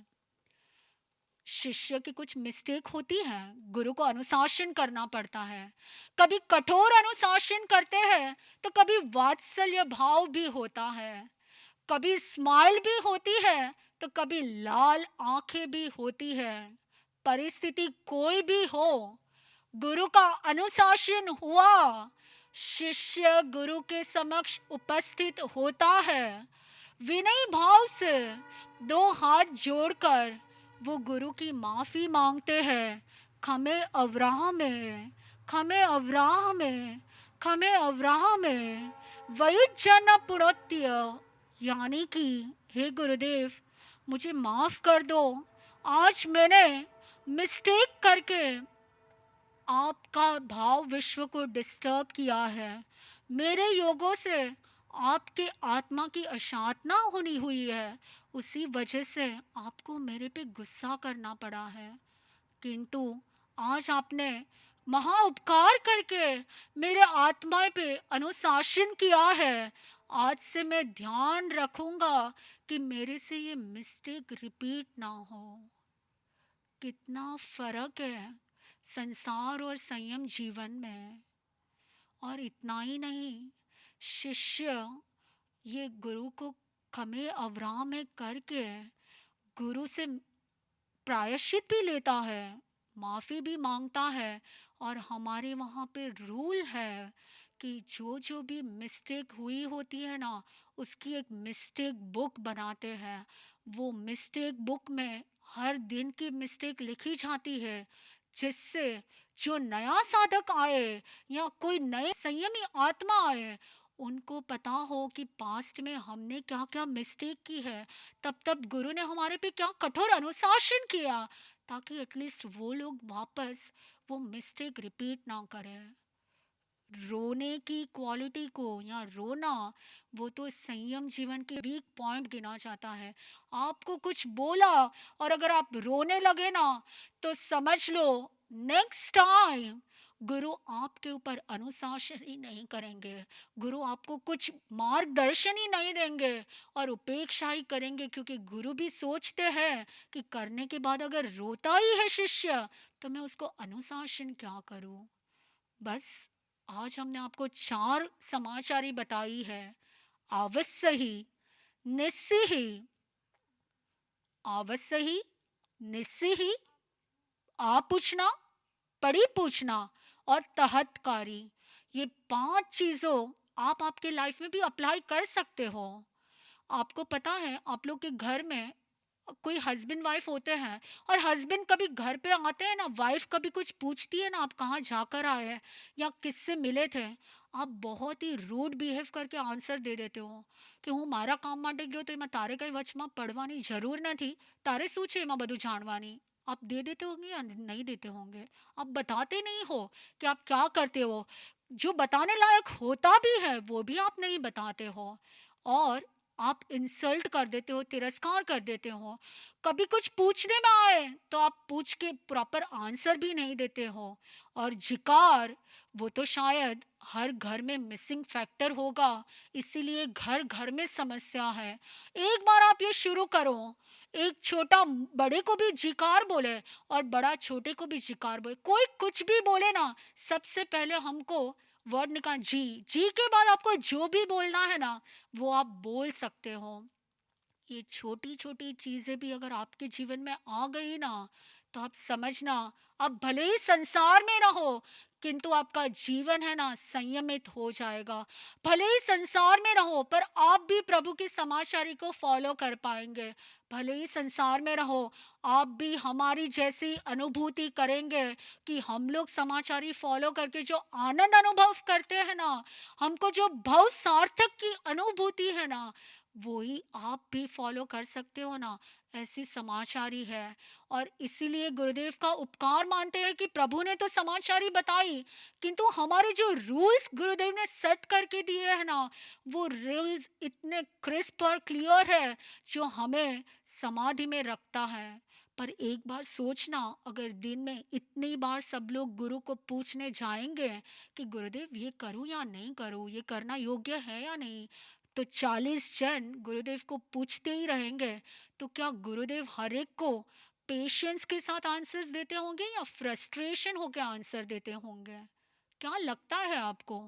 [SPEAKER 1] शिष्य की कुछ मिस्टेक होती है, गुरु को अनुशासन करना पड़ता है। कभी कठोर अनुशासन करते हैं तो कभी वात्सल्य भाव भी होता है, कभी स्माइल भी होती है तो कभी लाल आंखें भी होती है। परिस्थिति कोई भी हो, गुरु का अनुशासन हुआ, शिष्य गुरु के समक्ष उपस्थित होता है। विनय भाव से दो हाथ जोड़कर वो गुरु की माफी मांगते हैं। खमे अवराह में, खमे अवराह में, खमे अवराह में, वयुजन पुणोत्य यानी कि हे गुरुदेव, मुझे माफ़ कर दो, आज मैंने मिस्टेक करके आपका भाव विश्व को डिस्टर्ब किया है। मेरे योगों से आपके आत्मा की अशांतना होनी हुई है, उसी वजह से आपको मेरे पे गुस्सा करना पड़ा है। किंतु आज आपने महा उपकार करके मेरे आत्मा पे अनुशासन किया है। आज से मैं ध्यान रखूंगा कि मेरे से ये मिस्टेक रिपीट ना हो। कितना फर्क है संसार और संयम जीवन में। और इतना ही नहीं, शिष्य ये गुरु को खमे अवराह में करके गुरु से प्रायश्चित भी लेता है, माफ़ी भी मांगता है। और हमारे वहाँ पे रूल है कि जो जो भी मिस्टेक हुई होती है ना, उसकी एक मिस्टेक बुक बनाते हैं। वो मिस्टेक बुक में हर दिन की मिस्टेक लिखी जाती है, जिससे जो नया साधक आए या कोई नए संयमी आत्मा आए, उनको पता हो कि पास्ट में हमने क्या क्या मिस्टेक की है, तब तब गुरु ने हमारे पे क्या कठोर अनुशासन किया, ताकि एटलीस्ट वो लोग वापस वो मिस्टेक रिपीट ना करें। रोने की क्वालिटी को या रोना, वो तो संयम जीवन के वीक पॉइंट गिना जाता है। आपको कुछ बोला और अगर आप रोने लगे ना, तो समझ लो नेक्स्ट टाइम गुरु आपके ऊपर अनुशासन ही नहीं करेंगे, गुरु आपको कुछ मार्गदर्शन ही नहीं देंगे और उपेक्षा ही करेंगे। क्योंकि गुरु भी सोचते हैं कि करने के बाद अगर रोता ही है शिष्य, तो मैं उसको अनुशासन क्या करूं। बस आज हमने आपको 4 समाचारी बताई है। अवश्य ही, निस्सी ही, अवश्य ही, निस्सी ही, आप पूछना, पड़ी पूछना और तहतकारी। ये 5 चीज़ों आप आपके लाइफ में भी अप्लाई कर सकते हो। आपको पता है आप लोग के घर में कोई हस्बैंड वाइफ होते हैं, और हस्बैंड कभी घर पे आते हैं ना, वाइफ कभी कुछ पूछती है ना, आप कहाँ जाकर आए हैं या किससे मिले थे, आप बहुत ही रूड बिहेव करके आंसर दे देते हो कि હું મારા કામ માટે ગયો તો એમાં તારે કઈ વચમાં પડવાની જરૂર નથી, તારે શું છે એમાં બધું જાણવાની। आप दे देते होंगे या नहीं देते होंगे। आप बताते नहीं हो कि आप क्या करते हो। जो बताने लायक होता भी है वो भी आप नहीं बताते हो। और आप इंसल्ट कर देते हो, तिरस्कार कर देते हो। कभी कुछ पूछने में आए तो आप पूछ के प्रॉपर आंसर भी नहीं देते हो। और जिकार, वो तो शायद हर घर में मिसिंग फैक्टर होगा, इसीलिए घर घर में समस्या है। एक बार आप ये शुरू करो, एक छोटा बड़े को भी जिकार बोले और बड़ा छोटे को भी जिकार बोले। कोई कुछ भी बोले ना, सबसे पहले हमको वर्ड निकाल जी, जी के बाद आपको जो भी बोलना है ना, वो आप बोल सकते हो। ये छोटी छोटी चीजें भी अगर आपके जीवन में आ गई ना, तो आप समझना, आप भले ही संसार में रहो, किंतु आपका जीवन है ना संयमित हो जाएगा। भले ही संसार में रहो, पर आप भी प्रभु की समाचारी को फॉलो कर पाएंगे। भले ही संसार में रहो, आप भी हमारी जैसी अनुभूति करेंगे कि हम लोग समाचारी फॉलो करके जो आनंद अनुभव करते हैं ना, हमको जो भव सार्थक की अनुभूति है ना, वो ही आप भी फॉलो कर सकते हो ना। ऐसी समाचारी है। और इसीलिए गुरुदेव का उपकार मानते हैं कि प्रभु ने तो समाचारी बताई, किंतु हमारे जो रूल्स गुरुदेव ने सेट करके दिए हैं ना, वो रूल्स इतने क्रिस्प और क्लियर है, जो हमें समाधि में रखता है। पर एक बार सोचना, अगर दिन में इतनी बार सब लोग गुरु को पूछने जाएंगे कि गुरुदेव ये करूं या नहीं करूं, ये करना योग्य है या नहीं, तो 40 जन गुरुदेव को पूछते ही रहेंगे। तो क्या गुरुदेव हर एक को पेशेंस के साथ आंसर्स देते होंगे या फ्रस्ट्रेशन होकर आंसर देते होंगे? क्या लगता है आपको,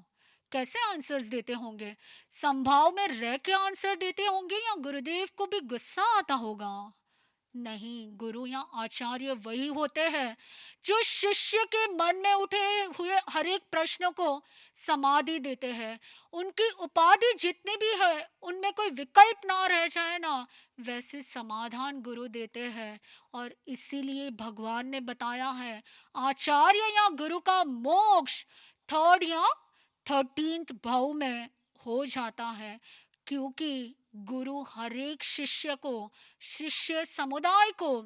[SPEAKER 1] कैसे आंसर्स देते होंगे? संभाव में रह के आंसर देते होंगे या गुरुदेव को भी गुस्सा आता होगा? नहीं, गुरु या आचार्य वही होते हैं जो शिष्य के मन में उठे हुए हर एक प्रश्न को समाधि देते हैं। उनकी उपाधि जितनी भी है, उनमें कोई विकल्प ना रह जाए ना, वैसे समाधान गुरु देते हैं। और इसीलिए भगवान ने बताया है, आचार्य या गुरु का मोक्ष 3rd या 13th भाव में हो जाता है। क्योंकि गुरु हर एक शिष्य को, शिष्य समुदाय को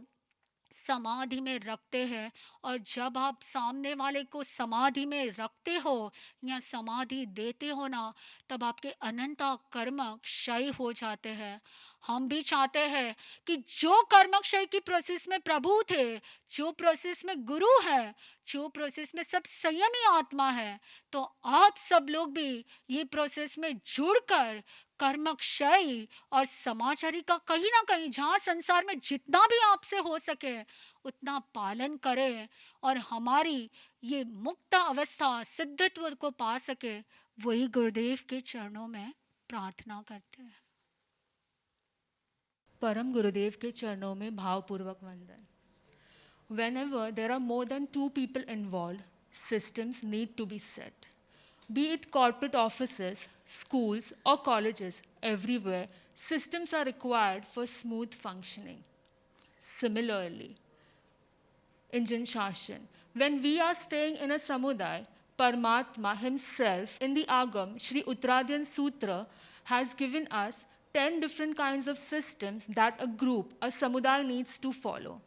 [SPEAKER 1] समाधि में रखते हैं। और जब आप सामने वाले को समाधि में रखते हो या समाधि देते हो ना, तब आपके अनंता कर्म क्षय हो जाते हैं। हम भी चाहते हैं कि जो कर्म क्षय की प्रोसेस में प्रभु थे, जो प्रोसेस में गुरु है, जो प्रोसेस में सब संयमी आत्मा है, तो आप सब लोग भी ये प्रोसेस में जुड़कर कर्म क्षय और समाचारी का कहीं ना कहीं, जहाँ संसार में जितना भी आपसे हो सके उतना पालन करें और हमारी ये मुक्त अवस्था सिद्धत्व को पा सके, वही गुरुदेव के चरणों में प्रार्थना करते हैं।
[SPEAKER 2] परम गुरुदेव के चरणों में भावपूर्वक वंदन। Whenever there are more than 2 people involved, systems need to be set. Be it corporate offices, schools, or colleges, everywhere, systems are required for smooth functioning. Similarly, in Jin Shashan, when we are staying in a samuday, Paramatma himself in the Agam Sri Utradyan Sutra has given us 10 different kinds of systems that a group, a samuday needs to follow.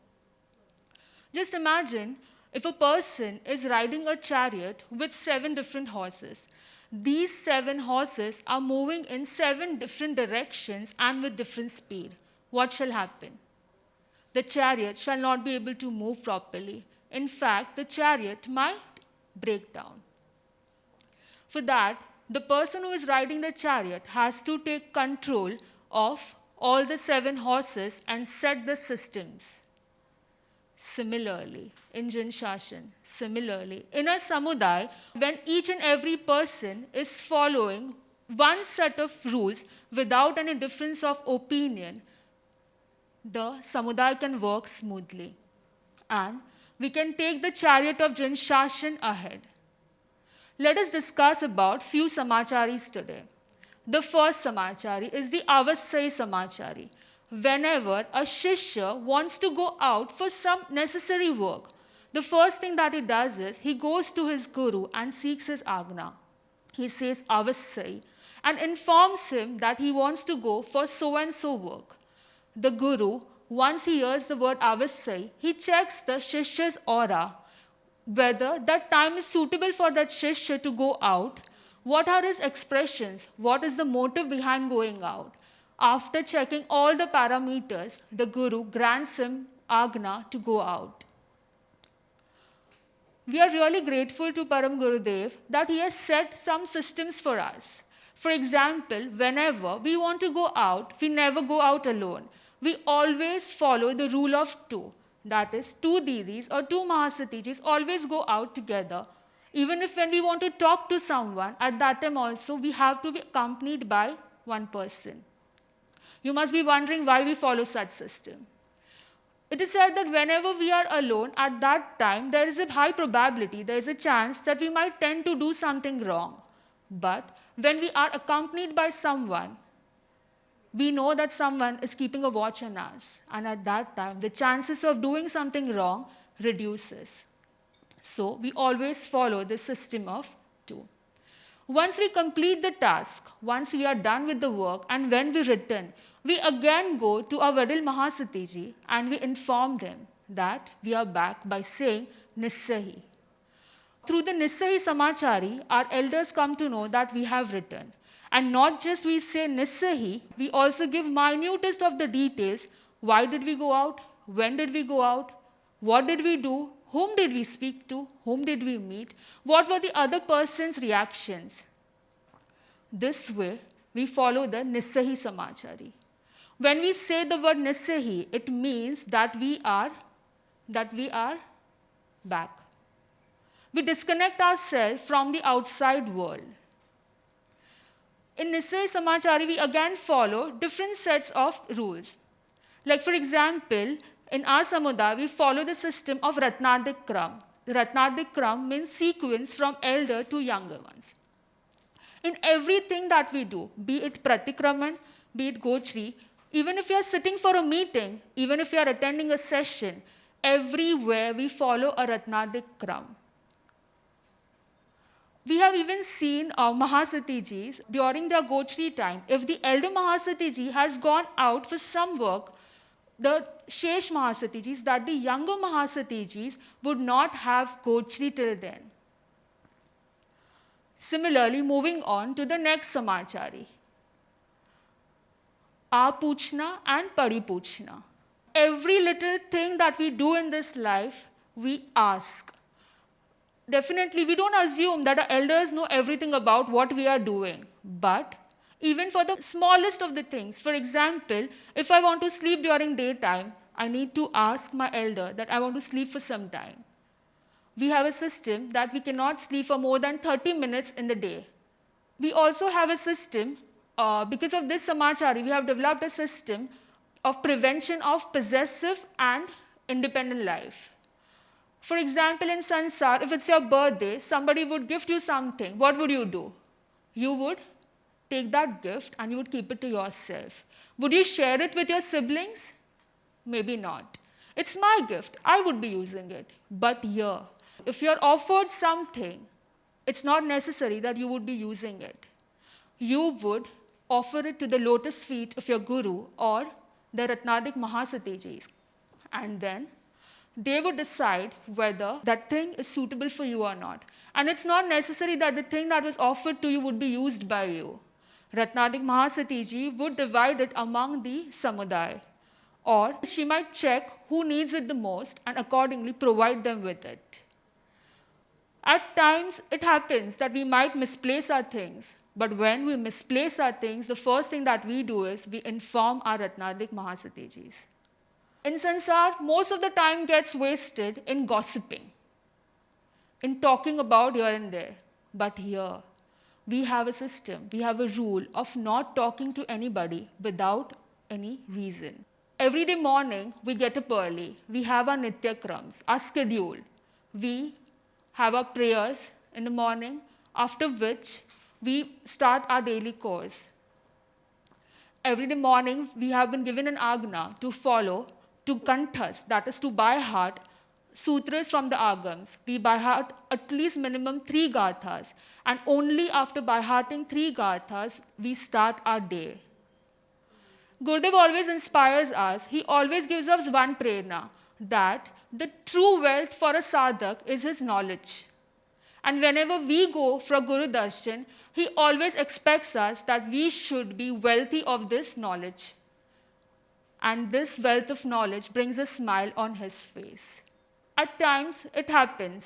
[SPEAKER 2] Just imagine if a person is riding a chariot with 7 different horses. These 7 horses are moving in 7 different directions and with different speed. What shall happen? The chariot shall not be able to move properly. In fact, the chariot might break down. For that, the person who is riding the chariot has to take control of all the 7 horses and set the systems. Similarly, in Jin Shashan, similarly, in a samuday, when each and every person is following one set of rules without any difference of opinion, the samuday can work smoothly. And we can take the chariot of Jin Shashan ahead. Let us discuss about few samacharis today. The first samachari is the Avasai samachari. Whenever a shishya wants to go out for some necessary work, the first thing that he does is he goes to his guru and seeks his agna. He says Avasai and informs him that he wants to go for so and so work. The guru, once he hears the word Avasai, he checks the shishya's aura, whether that time is suitable for that shishya to go out, what are his expressions, what is the motive behind going out. After checking all the parameters, the guru grants him agna to go out. We are really grateful to Param Gurudev that he has set some systems for us. For example, whenever we want to go out, we never go out alone. We always follow the rule of 2. That is, 2 Didis or 2 Mahasatijis always go out together. Even if when we want to talk to someone, at that time also we have to be accompanied by one person. You must be wondering why we follow such system. It is said that whenever we are alone, at that time, there is a high probability, there is a chance that we might tend to do something wrong. But when we are accompanied by someone, we know that someone is keeping a watch on us. And at that time, the chances of doing something wrong reduces. So we always follow the system of 2. Once we complete the task, once we are done with the work, and when we return, we again go to our Vadil Mahasatiji and we inform them that we are back by saying Nissahi. Through the Nissahi Samachari, our elders come to know that we have returned. And not just we say Nissahi, we also give minutest of the details. Why did we go out? When did we go out? What did we do? Whom did we speak to? Whom did we meet? What were the other person's reactions? This way, we follow the Nissahi Samachari. When we say the word Nissahi, it means that we are back. We disconnect ourselves from the outside world. In Nissahi Samachari, we again follow different sets of rules. Like for example, in our samuday, we follow the system of Ratnadik Kram. Ratnadik Kram means sequence from elder to younger ones. In everything that we do, be it Pratikraman, be it Gochri, even if we are sitting for a meeting, even if we are attending a session, everywhere we follow a Ratnadik Kram. We have even seen Mahasatijis during their Gochri time. If the elder Mahasatiji has gone out for some work, the Shesh Mahasatijis, that the younger Mahasatijis would not have Gochri till then. Similarly, moving on to the next Samachari, Apuchna and Paripuchna. Every little thing that we do in this life, we ask. Definitely, we don't assume that our elders know everything about what we are doing. But even for the smallest of the things, for example, if I want to sleep during daytime, I need to ask my elder that I want to sleep for some time. We have a system that we cannot sleep for more than 30 minutes in the day. We also have a system, because of this Samachari, we have developed a system of prevention of possessive and independent life. For example, in Sansar, if it's your birthday, somebody would gift you something. What would you do? You would take that gift and you would keep it to yourself. Would you share it with your siblings? Maybe not. It's my gift. I would be using it. But here, if you're offered something, it's not necessary that you would be using it. You would offer it to the lotus feet of your guru or the Ratnadik Mahasatijis. And then they would decide whether that thing is suitable for you or not. And it's not necessary that the thing that was offered to you would be used by you. Ratnadik Mahasatiji would divide it among the samudaya. Or she might check who needs it the most and accordingly provide them with it. At times, it happens that we might misplace our things. But when we misplace our things, the first thing that we do is we inform our Ratnadik Mahasatijis. In Sansar, most of the time gets wasted in gossiping, in talking about here and there. But here, we have a system, we have a rule of not talking to anybody without any reason. Every day morning, we get up early. We have our Nityakrams, our schedule. We have our prayers in the morning, after which we start our daily course. Every day morning, we have been given an agna to follow, to kanthas, that is to by heart, sutras from the agams. We by heart at least minimum 3 gathas, and only after by hearting 3 gathas, we start our day. Gurudev always inspires us. He always gives us one prerna, that the true wealth for a sadhak is his knowledge. And whenever we go for Guru Darshan, he always expects us that we should be wealthy of this knowledge. And this wealth of knowledge brings a smile on his face. At times, it happens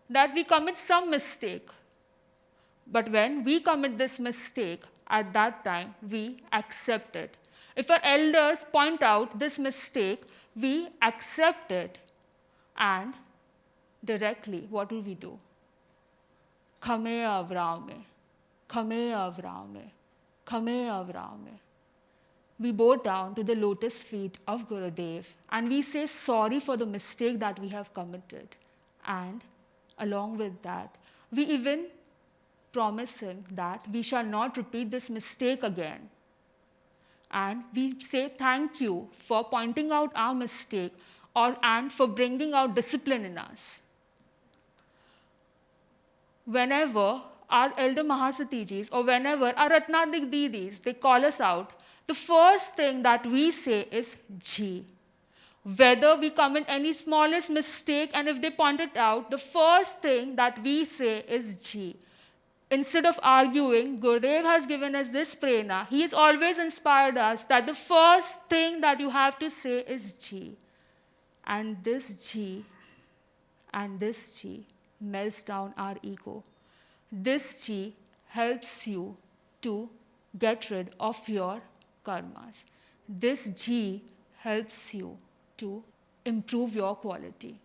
[SPEAKER 2] that we commit some mistake. But when we commit this mistake, at that time, we accept it. If our elders point out this mistake, we accept it. And directly, what do we do? Khame Avrame, Khame Avrame, Khame Avrame. We bow down to the lotus feet of Gurudev and we say sorry for the mistake that we have committed. And along with that, we even promise him that we shall not repeat this mistake again. And we say thank you for pointing out our mistake and for bringing out discipline in us. Whenever our elder Mahasatijis or whenever our Ratnadik Didis, they call us out, the first thing that we say is Ji. Whether we commit any smallest mistake and if they point it out, the first thing that we say is Ji. Instead of arguing, Gurudev has given us this prerna. He has always inspired us that the first thing that you have to say is Ji. And this Ji melts down our ego. This Ji helps you to get rid of your karmas. This Ji helps you to improve your quality.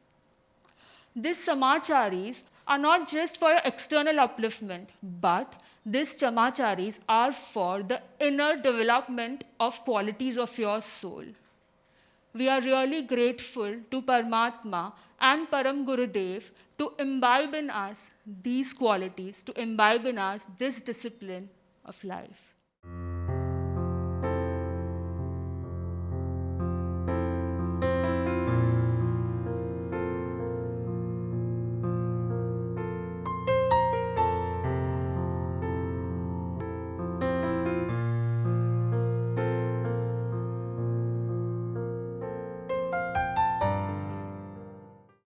[SPEAKER 2] These samacharis are not just for your external upliftment, but these samacharis are for the inner development of qualities of your soul. We are really grateful to Paramatma and Param Gurudev to imbibe in us these qualities, to imbibe in us this discipline of life.